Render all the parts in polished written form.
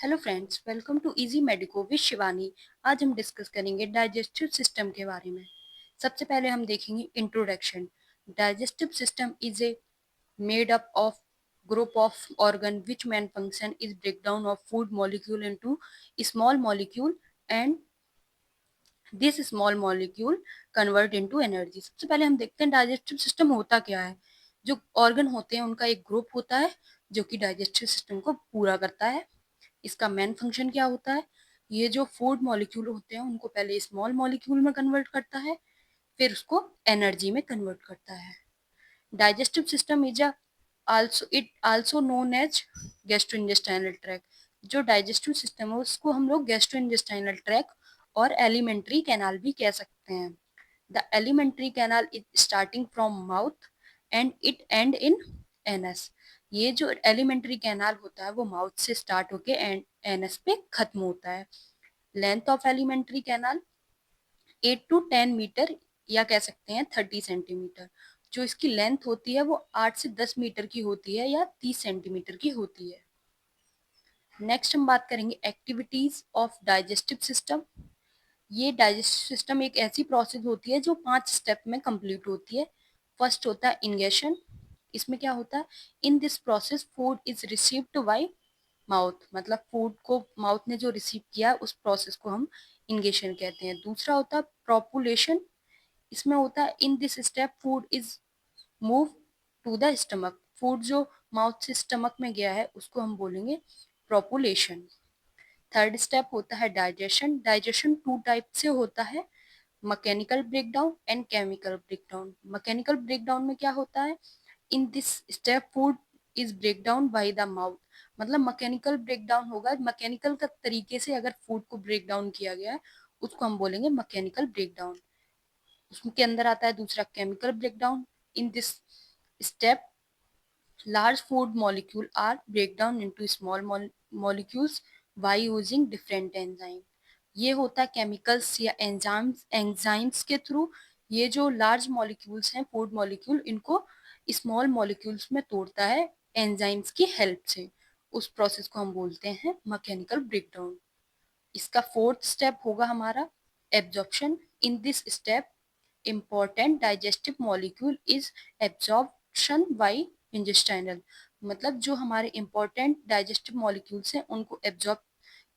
Hello friends, welcome to easy medico with Shivani. आज हम discuss करेंगे डाइजेस्टिव सिस्टम के बारे में। सबसे पहले हम देखेंगे introduction. Digestive system is a made up of group of organ which main function is breakdown of food molecule into small molecule and this small molecule convert into energy। सबसे पहले हम देखते हैं डाइजेस्टिव सिस्टम होता क्या है। जो organ होते हैं उनका एक ग्रुप होता है जो कि डाइजेस्टिव सिस्टम को पूरा करता है। इसका मेन फंक्शन क्या होता है? ये जो फूड मॉलिक्यूल होते हैं उनको पहले स्मॉल मॉलिक्यूल में कन्वर्ट करता है, फिर उसको एनर्जी में कन्वर्ट करता है। Digestive system is also known as gastrointestinal tract. जो डाइजेस्टिव सिस्टम है उसको हम लोग गैस्ट्रोइंटेस्टाइनल ट्रैक और एलिमेंट्री कैनाल भी कह सकते हैं। The alimentary canal is starting from mouth and it end in anus. ये जो एलिमेंट्री कैनाल होता है वो माउथ से स्टार्ट होके एनस पे खत्म होता है। Length of alimentary canal 8 to 10 metre या कह सकते हैं 30 सेंटीमीटर। जो इसकी लेंथ होती है वो 8 से 10 मीटर की होती है या 30 सेंटीमीटर की होती है। नेक्स्ट हम बात करेंगे एक्टिविटीज ऑफ डाइजेस्टिव सिस्टम। ये डाइजेस्टिव सिस्टम एक ऐसी प्रोसेस होती है जो 5 स्टेप में कंप्लीट होती है। फर्स्ट होता है इंगेशन। इसमें क्या होता है? In this process food is received by mouth, मतलब फूड को माउथ ने जो रिसीव किया उस प्रोसेस को हम इंगेशन कहते हैं। दूसरा होता है प्रोपुलेशन। इसमें होता है in this step food is move to the stomach. Food जो माउथ से स्टमक में गया है उसको हम बोलेंगे प्रोपुलेशन। थर्ड स्टेप होता है डाइजेशन। डाइजेशन 2 टाइप से होता है, mechanical breakdown and chemical breakdown. Mechanical breakdown में क्या होता है? In this step food is break down by the mouth. मतलब मैकेनिकल ब्रेकडाउन होगा, मैकेनिकल का तरीके से अगर फूड को ब्रेक डाउन किया गया है उसको हम बोलेंगे मैकेनिकल ब्रेकडाउन। उसके अंदर आता है दूसरा chemical breakdown. In this step large food molecule are break down into small molecules by using different enzyme। ये होता है केमिकल्स या एंजाइम्स के थ्रू। ये जो लार्ज मॉलिक्यूल्स हैं फूड मॉलिक्यूल, इनको स्मॉल मॉलिक्यूल्स में तोड़ता है एंजाइम्स की हेल्प से। उस प्रोसेस को हम बोलते हैं मैकेनिकल ब्रेकडाउन। इसका फोर्थ स्टेप होगा हमारा absorption. In this step important digestive molecule is absorption by intestinal। मतलब जो हमारे important digestive molecules हैं उनको absorb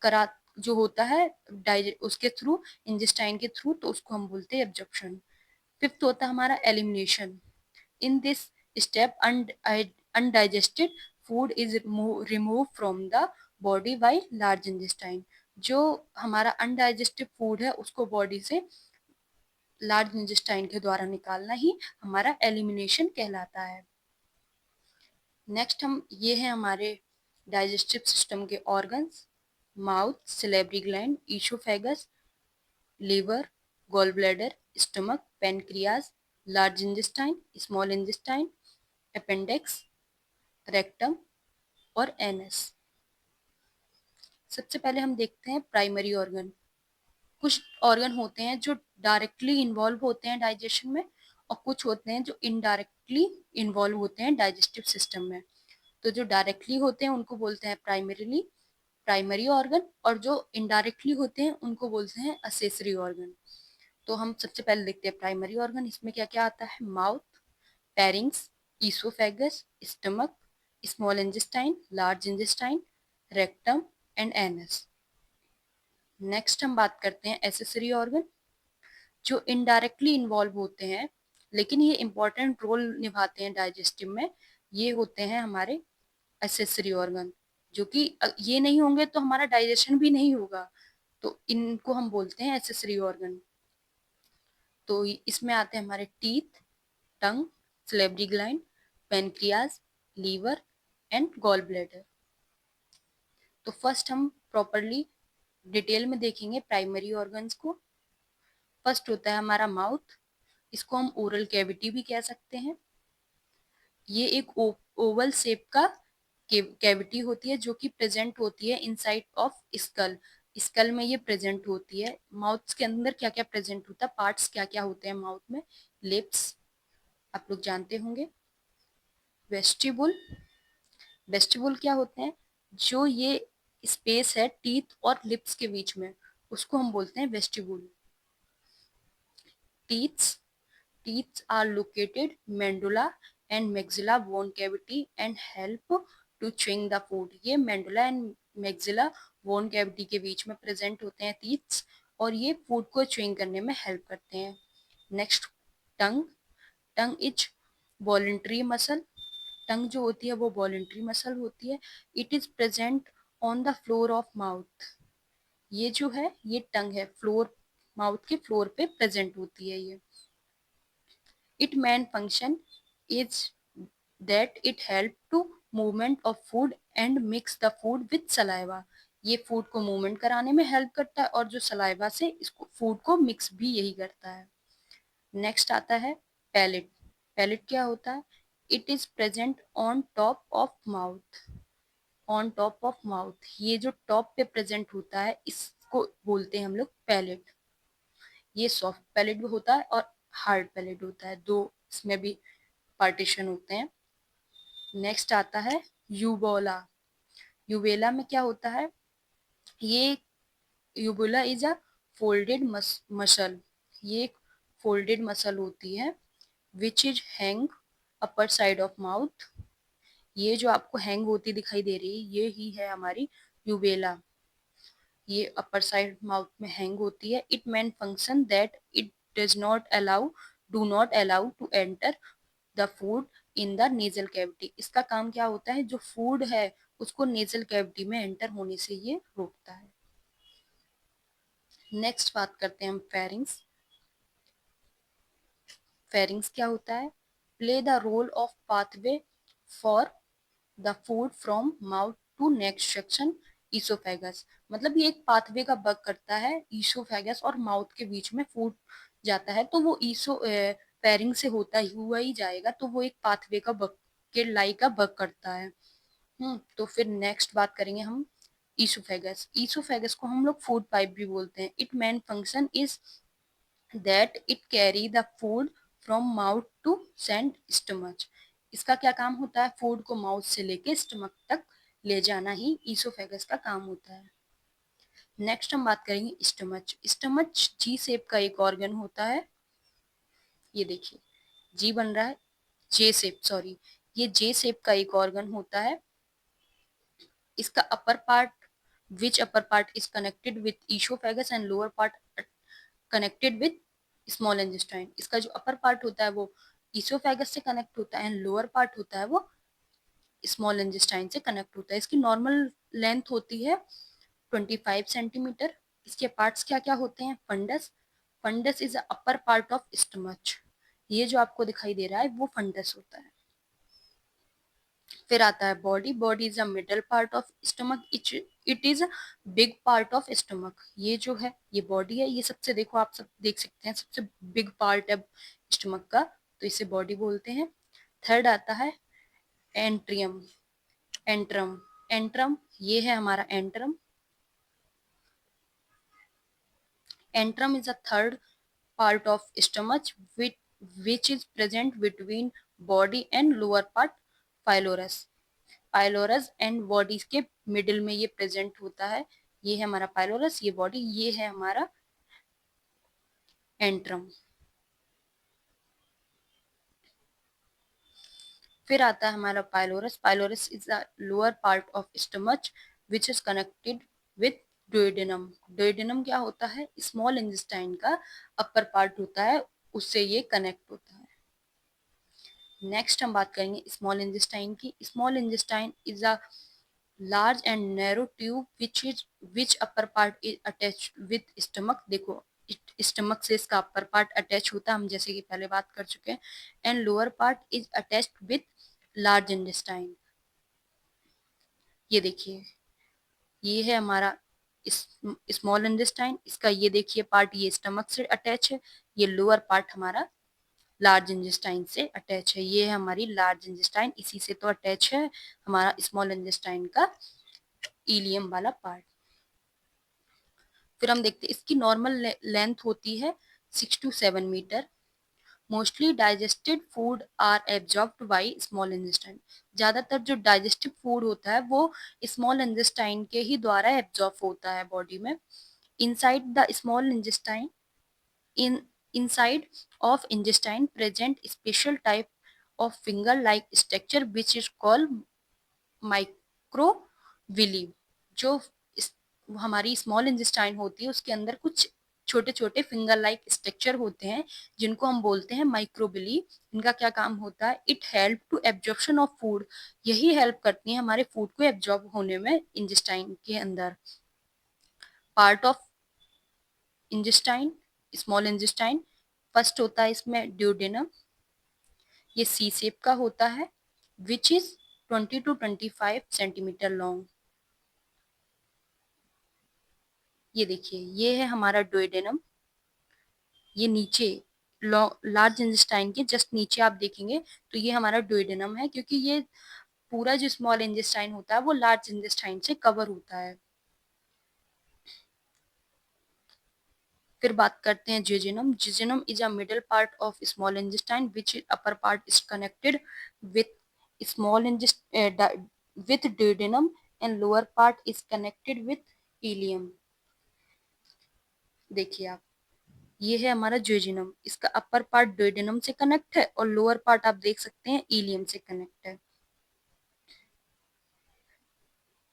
करा जो होता है उसके थ्रू, इंटेस्टाइन के थ्रू, तो उसको हम बोलते हैं एब्जॉर्प्शन। फिफ्थ होता है हमारा elimination. In this step undigested food is remove from the body by large intestine. जो हमारा अनडाइजेस्टेड फूड है उसको बॉडी से लार्ज इंटेस्टाइन के द्वारा निकालना ही हमारा एलिमिनेशन कहलाता है। नेक्स्ट हम ये हैं हमारे डाइजेस्टिव सिस्टम के organs. Mouth, salivary gland, oesophagus, liver, gall bladder, stomach, pancreas, large intestine, small intestine, appendix, rectum और एनस। सबसे पहले हम देखते हैं प्राइमरी ऑर्गन। कुछ ऑर्गन होते हैं जो डायरेक्टली इन्वॉल्व होते हैं डाइजेशन में और कुछ होते हैं जो इनडायरेक्टली इन्वॉल्व होते हैं डाइजेस्टिव सिस्टम में। तो जो डायरेक्टली होते हैं उनको बोलते हैं प्राइमरी ऑर्गन, और जो इनडायरेक्टली होते हैं उनको बोलते हैं असेसरी ऑर्गन। तो हम सबसे पहले देखते हैं प्राइमरी ऑर्गन। इसमें क्या क्या आता है? Mouth, pharynx, oesophagus, stomach, small intestine, large intestine, rectum and anus. Next हम बात करते हैं एसेसरी ऑर्गन जो इनडायरेक्टली इन्वॉल्व होते हैं लेकिन ये इंपॉर्टेंट रोल निभाते हैं डाइजेस्टिव में। ये होते हैं हमारे एसेसरी ऑर्गन, जो कि ये नहीं होंगे तो हमारा डाइजेशन भी नहीं होगा, तो इनको हम बोलते हैं एसेसरी ऑर्गन। तो इसमें आते हैं हमारे teeth, tongue, salivary gland, pancreas, liver and gall bladder. तो फर्स्ट हम प्रॉपरली डिटेल में देखेंगे प्राइमरी ऑर्गन्स को। फर्स्ट होता है हमारा माउथ। इसको हम ओरल कैविटी भी कह सकते हैं। ये एक ओवल शेप का कैविटी होती है जो कि प्रेजेंट होती है इनसाइड ऑफ स्कल। स्कल में ये प्रेजेंट होती है। माउथ के अंदर क्या क्या प्रेजेंट होता है, पार्ट्स क्या क्या होते हैं माउथ में? लिप्स आप लोग जानते होंगे। वेस्टिबुल, वेस्टिबुल क्या होते हैं? जो ये स्पेस है टीथ और लिप्स के बीच में, उसको हम बोलते हैं vestibule. Teeths Teeth are located medulla and maxilla bone cavity and help to chewing the food। ये medulla and maxilla bone cavity के बीच में प्रेजेंट होते हैं teeth, और ये फूड को च्यूइंग करने में हेल्प करते हैं। Next, tongue. Tongue is voluntary muscle. Tongue जो होती है वो वॉलेंट्री मसल होती है। It is present on the floor of mouth. ये जो है ये टंग है, फ्लोर, माउथ के फ्लोर पे प्रेजेंट होती है ये। Its main function is that it help to movement of food and mix the food with saliva। ये फूड को मूवमेंट कराने में हेल्प करता है और जो सलाइवा से इसको फूड को मिक्स भी यही करता है। नेक्स्ट आता है पैलेट। पैलेट क्या होता है? It is present on top of mouth. On top of mouth, ये जो टॉप पे प्रेजेंट होता है इसको बोलते हैं हम लोग पैलेट। ये सॉफ्ट पैलेट भी होता है और हार्ड पैलेट होता है, दो इसमें भी पार्टीशन होते हैं। नेक्स्ट आता है यूबोला। यूबेला में क्या होता है? ये यूबोला इज अ फोल्डेड मसल। ये एक फोल्डेड मसल होती है which is hang upper side of mouth. ये जो आपको हैंग होती दिखाई दे रही है ये ही है हमारी यूबेला। ये अपर साइड माउथ में हैंग होती है। It main function that it does not allow do not allow to enter the food in the nasal cavity. इसका काम क्या होता है? जो फूड है उसको नेजल कैविटी में एंटर होने से ये रोकता है। नेक्स्ट बात करते हैं हम फेरिंग्स। फेरिंग्स क्या होता है? Play the role of pathway for the food from mouth to next section oesophagus. मतलब ये एक पाथवे का वर्क करता है ईसोफेगस और माउथ के बीच में फूड जाता है तो वो ईसो फेरिंग से होता ही हुआ ही जाएगा, तो वो एक पाथवे का वर्क के लाइक का वर्क करता है। तो फिर नेक्स्ट बात करेंगे हम ईसोफेगस। ईसोफेगस को हम लोग फूड पाइप भी बोलते हैं। It main function is that it carry the food from mouth to send stomach. इसका क्या काम होता है? फूड को माउथ से लेके स्टमक तक ले जाना ही ईसोफेगस का काम होता है। नेक्स्ट हम बात करेंगे स्टमच। स्टमच जी शेप का एक ऑर्गन होता है। ये देखिए जी बन रहा है, जे शेप, सॉरी, ये जे शेप का एक ऑर्गन होता है। इसका upper part, which upper part is connected with oesophagus and lower part connected with small intestine. इसका जो अपर पार्ट होता है वो ईसोफेगस से कनेक्ट होता है एंड लोअर पार्ट होता है वो स्मॉल इंटेस्टाइन से कनेक्ट होता है। इसकी नॉर्मल लेंथ होती है 25 सेंटीमीटर। इसके पार्ट्स क्या क्या होते हैं? Fundus. Fundus is the upper part of stomach. ये जो आपको दिखाई दे रहा है वो फंडस होता है। फिर आता है body. Body is a middle part of stomach. It is a big part of stomach. ये जो है ये बॉडी है, ये सबसे, देखो आप सब देख सकते हैं, सबसे बिग पार्ट है स्टमक का, तो इसे बॉडी बोलते हैं। थर्ड आता है एंट्रियम। एंट्रम। एंट्रम ये है हमारा antrum. Antrum is a third part of stomach which is present between body and lower part pylorus। Pylorus and body के मिडिल में ये प्रेजेंट होता है। ये है हमारा पाइलोरस, ये बॉडी, ये है हमारा एंट्रम। फिर आता है हमारा pylorus. Pylorus is the lower part of stomach which is connected with duodenum. Duodenum क्या होता है? स्मॉल इंटेस्टाइन का अपर पार्ट होता है, उससे ये कनेक्ट होता है। नेक्स्ट हम बात करेंगे स्मॉल इंटेस्टाइन की। Small intestine is a large and narrow tube which upper part is attached with stomach. देखो स्टमक से इसका अपर पार्ट अटैच होता है, हम जैसे कि पहले बात कर चुके हैं। And lower part is attached with large intestine. ये देखिए ये है हमारा स्मॉल इंटेस्टाइन। इसका ये देखिए पार्ट ये स्टमक से अटैच है, ये लोअर पार्ट हमारा लार्ज इंटेस्टाइन से अटैच है। ये है हमारी लार्ज इंटेस्टाइन, इसी से तो अटैच है हमारा स्मॉल इंटेस्टाइन का इलियम वाला पार्ट। फिर हम देखते हैं इसकी नॉर्मल लेंथ होती है 6 to 7 metre. Mostly digested food are absorbed by small intestine. ज्यादातर जो डाइजेस्टिव फूड होता है वो स्मॉल इंटेस्टाइन के ही द्वारा एब्जॉर्ब होता है बॉडी में। Inside the small intestine, in inside of intestine present special type of finger like structure which is called microvilli। जो इस, हमारी स्मॉल इंटेस्टाइन होती है उसके अंदर कुछ छोटे छोटे फिंगर लाइक स्ट्रक्चर होते हैं जिनको हम बोलते हैं माइक्रोबिली। इनका क्या काम होता है? It help to absorption of food. यही हेल्प करती है हमारे फूड को एब्जॉर्ब होने में इंटेस्टाइन के अंदर। Part of intestine, small intestine, first होता है इसमें ड्यूडेनम। ये सी शेप का होता है which is 20 to 25 centimetre long. ये देखिए, ये है हमारा डुओडेनम। ये नीचे लार्ज इंटेस्टाइन के जस्ट नीचे आप देखेंगे तो ये हमारा डुओडेनम है, क्योंकि ये पूरा जो स्मॉल इंटेस्टाइन होता है वो लार्ज इंटेस्टाइन से कवर होता है। फिर बात करते हैं jejunum. Jejunum is a middle part of small intestine which upper part is connected with small with duodenum and lower part is connected with ileum। देखिए आप, ये है हमारा जेजुनम। इसका अपर पार्ट डुओडेनम से कनेक्ट है और लोअर पार्ट आप देख सकते हैं इलियम से कनेक्ट है।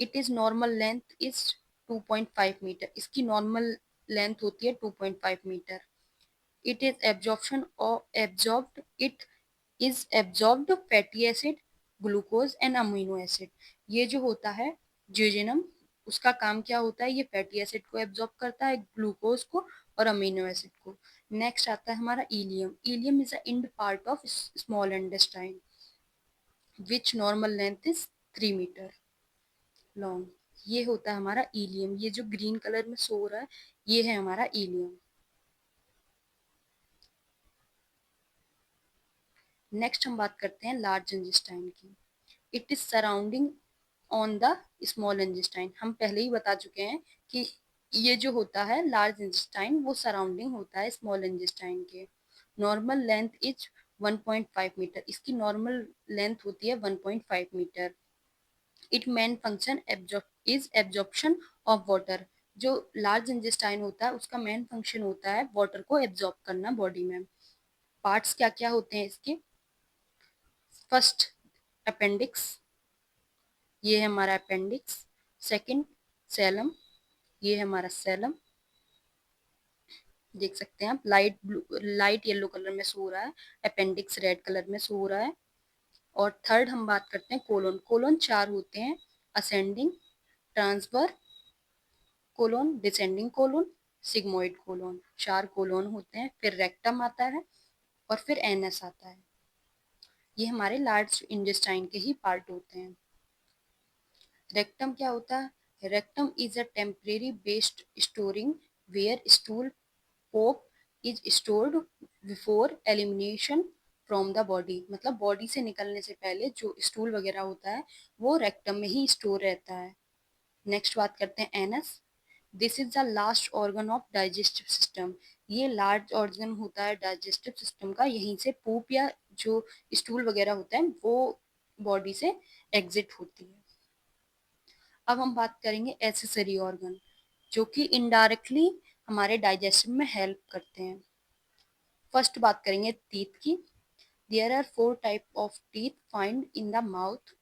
It is normal length is 2.5 metre. इसकी नॉर्मल लेंथ होती है 2.5 मीटर। इट इज एब्जॉर्प्शन और absorbed, it is absorbed fatty acid, glucose and amino acid. ये जो होता है ज्यूजेनम, उसका काम क्या होता है? ये फैटी एसिड को एब्जॉर्ब करता है, ग्लूकोज को और अमीनो एसिड को। नेक्स्ट आता है हमारा ileum. Ileum is a end part of small intestine which normal length is 3 metre long. ये होता है हमारा इलियम। ये जो ग्रीन कलर में शो हो रहा है ये है हमारा इलियम। नेक्स्ट हम बात करते हैं लार्ज इंटेस्टाइन की। It is surrounding on the small intestine. हम पहले ही बता चुके हैं कि ये जो होता है लार्ज इंटेस्टाइन वो सराउंडिंग होता है स्मॉल इंटेस्टाइन के। Normal length is 1.5 metre. इसकी नॉर्मल लेंथ होती है 1.5 metre. It main function is absorption of water. जो लार्ज इंटेस्टाइन होता है उसका मेन फंक्शन होता है वाटर को एब्जॉर्ब करना बॉडी में। पार्ट्स क्या क्या होते हैं इसके? First, appendix. ये है हमारा अपेंडिक्स। सेकंड, सेलम। ये है हमारा सेलम। देख सकते हैं आप, light blue, light yellow colour में शो हो रहा है। अपेंडिक्स रेड कलर में शो हो रहा है। और थर्ड हम बात करते हैं कोलोन। कोलोन चार होते हैं, ascending, transfer colon, descending colon, sigmoid colon. चार कोलोन होते हैं। फिर रेक्टम आता है और फिर एनएस आता है। ये हमारे लार्ज इंटेस्टाइन के ही पार्ट होते हैं। रेक्टम क्या होता है? Rectum is a temporary based storing where stool poop is stored before elimination from the body. मतलब बॉडी से निकलने से पहले जो स्टूल वगैरह होता है वो रेक्टम में ही स्टोर रहता है। नेक्स्ट बात करते हैं anus. This is the last organ of digestive system. ये लार्ज ऑर्गन होता है डाइजेस्टिव सिस्टम का। यहीं से पूप या जो स्टूल वगैरह होता है वो बॉडी से एग्जिट होती है। अब हम बात करेंगे एसेसरी ऑर्गन जो कि इनडायरेक्टली हमारे डाइजेशन में हेल्प करते हैं। फर्स्ट बात करेंगे टीथ की। There are 4 type of teeth find in the mouth.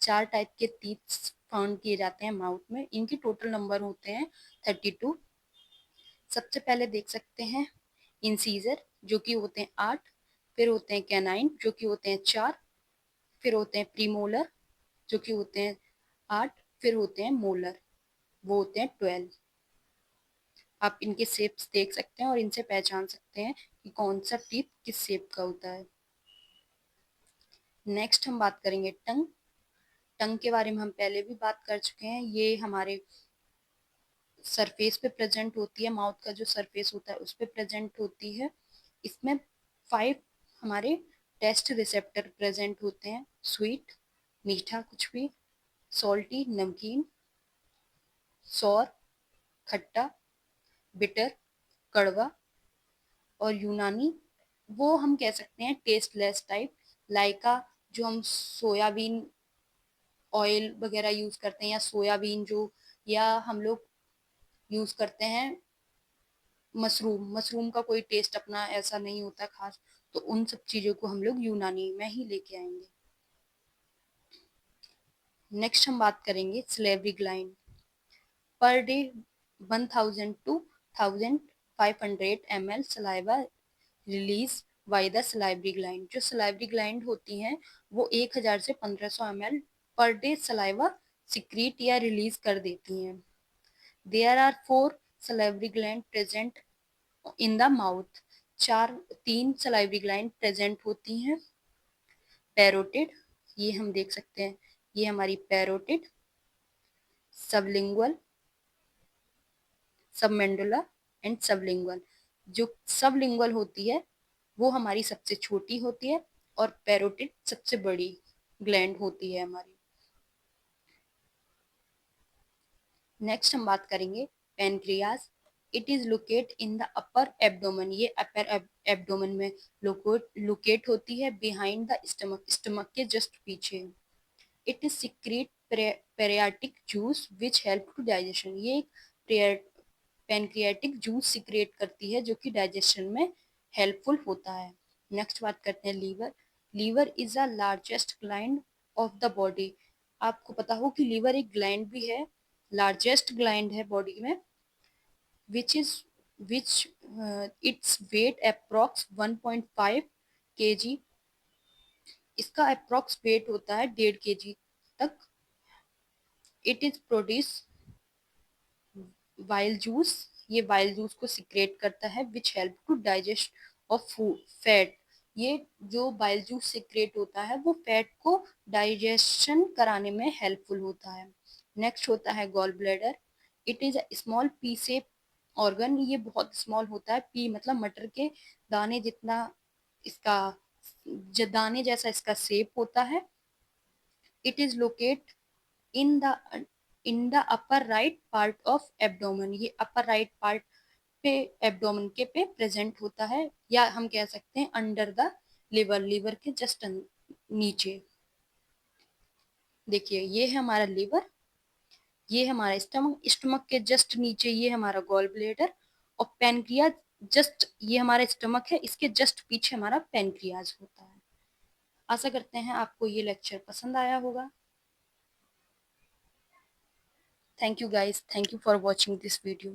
चार टाइप के टीथ फाउंड किए जाते हैं माउथ में। इनके टोटल नंबर होते हैं 32। सबसे पहले देख सकते हैं इंसीजर जो कि होते हैं 8। फिर होते हैं कैनाइन जो कि होते हैं 4। फिर होते हैं प्रीमोलर जो कि होते हैं 8। फिर होते हैं मोलर, वो होते हैं 12। आप इनके शेप्स देख सकते हैं और इनसे पहचान सकते हैं कि कौन सा टीथ किस शेप का होता है। नेक्स्ट हम बात करेंगे टंग। टंग के बारे में हम पहले भी बात कर चुके हैं। ये हमारे सरफेस पे प्रेजेंट होती है। माउथ का जो सरफेस होता है उस पे प्रेजेंट होती है। इसमें 5 हमारे टेस्ट रिसेप्टर प्रेजेंट होते हैं। स्वीट, मीठा कुछ भी, सॉल्टी नमकीन, सौर खट्टा, बिटर कड़वा, और यूनानी वो हम कह सकते हैं टेस्टलेस टाइप, लाइका जो हम सोयाबीन ऑयल वगैरह यूज करते हैं, या सोयाबीन जो, या हम लोग यूज करते हैं मशरूम, मशरूम का कोई टेस्ट अपना ऐसा नहीं होता खास, तो उन सब चीजों को हम लोग यूनानी में ही लेके आएंगे। नेक्स्ट हम बात करेंगे salivary gland. Per day 1000 to 1500 ml saliva release by the salivary gland. जो सलाइवरी ग्लैंड होती हैं वो 1000 से 1500 ml per day saliva secrete या रिलीज कर देती हैं। There are 4 salivary gland present in the mouth. तीन सलाइवरी ग्लैंड प्रेजेंट होती हैं। पैरोटिड, ये हम देख सकते हैं, ये हमारी पैरोटिड, सबलिंगुअल, सबमेंडुला एंड सबलिंगुअल। जो सबलिंगुअल होती है वो हमारी सबसे छोटी होती है, और पैरोटिड सबसे बड़ी ग्लैंड होती है हमारी। नेक्स्ट हम बात करेंगे pancreas. It is locate in the upper abdomen. ये अपर एब्डोमेन में लोकेट होती है, बिहाइंड द स्टमक, स्टमक के जस्ट पीछे। It is secrete pancreatic juice which help to digestion. ये एक पैनक्रियाटिक जूस सिक्रिएट करती है जो कि डाइजेशन में हेल्पफुल होता है। नेक्स्ट बात करते हैं liver. Liver is a largest gland of the body. आपको पता हो कि लीवर एक ग्लैंड भी है, लार्जेस्ट ग्लैंड है बॉडी में, which is which its weight approx 1.5 kg। इसका अप्रॉक्स वेट होता है 1.5 kg तक। It is produce bile juice. ये वाइल जूस को सिक्रेट करता है which help to digest of food fat. ये जो बाइल जूस सिक्रेट होता है वो फैट को डाइजेशन कराने में हेल्पफुल होता है। नेक्स्ट होता है gall bladder. It is a small pea shape organ. ये बहुत स्मॉल होता है, पी मतलब मटर के दाने जितना इसका दाने जैसा इसका शेप होता है। It is locate in the upper right part of abdomen. ये अपर राइट पार्ट पे, एब्डोमेन के पे प्रेजेंट होता है, या हम कह सकते हैं अंडर द लिवर, लिवर के जस्ट नीचे। देखिए ये है हमारा लिवर, ये हमारा स्टमक, स्टमक के जस्ट नीचे ये हमारा गॉल ब्लेडर, और पेनक्रियाज जस्ट, ये हमारा स्टमक है, इसके जस्ट पीछे हमारा पेनक्रियाज होता है। आशा करते हैं आपको ये लेक्चर पसंद आया होगा। Thank you guys, thank you for watching this video.